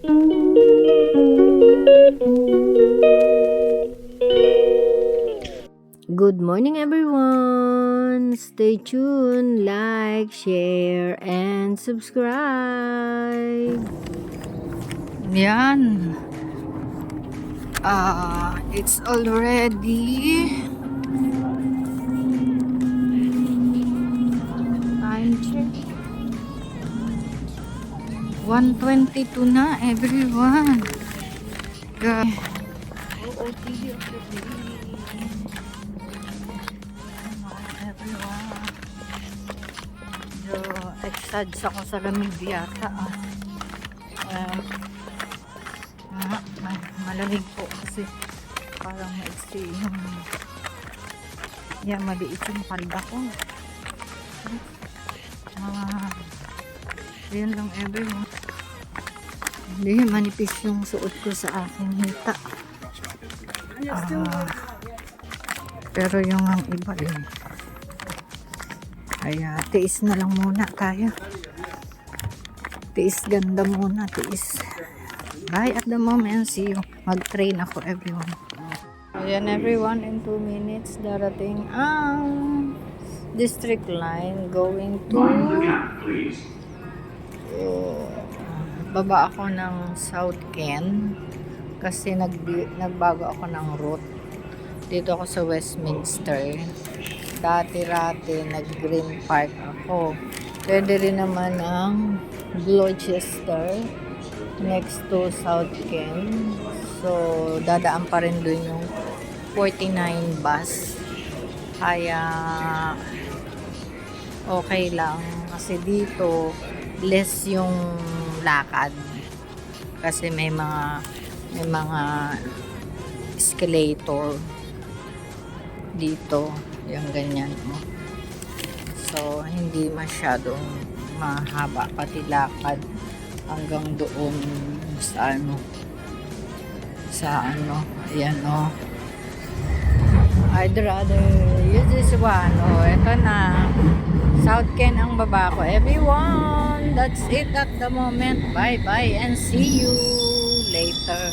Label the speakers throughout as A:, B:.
A: Good morning everyone! Stay tuned, like, share, and subscribe! Yan! It's already time check. 1:22 na everyone! OOTD of the day. Everyone. So, excited ako sa lamig yata. Malamig po kasi parang maiksi yung maliit yung palda ko. Yun lang everyone. Hindi, manipis yung suot ko sa aking hita. Pero yung ang iba din. Kaya tiis na lang muna tayo. Tiis ganda muna, tiis. Bye at the moment. See you. Mag-train ako everyone. Ayan everyone, in 2 minutes darating ang district line going to baba ako ng South Ken kasi nagbago ako ng route. Dito ako sa Westminster. Dati-rati nag-Green Park ako. Pwede rin naman ang Gloucester next to South Ken. So, dadaan pa rin dun yung 49 bus. Kaya okay lang. Kasi dito, less yung lakad. Kasi may mga escalator dito. Yung ganyan. So, hindi masyadong mahaba pati lakad hanggang doon sa ayan I'd rather use this one. Ito na, South Ken ang baba ko everyone. That's it at the moment. Bye bye and see you later.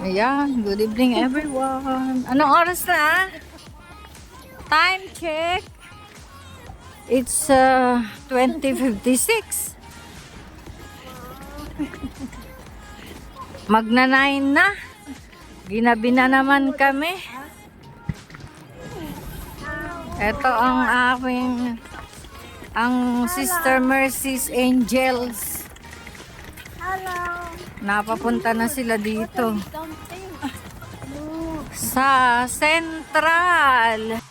A: Ayan, good evening everyone. Anong oras na? Time check. It's 20:56. Magna 9 na. Ginabi na naman kami. Ito ang Sister Mercy's Angels.
B: Hello.
A: Napapunta na sila dito sa Central.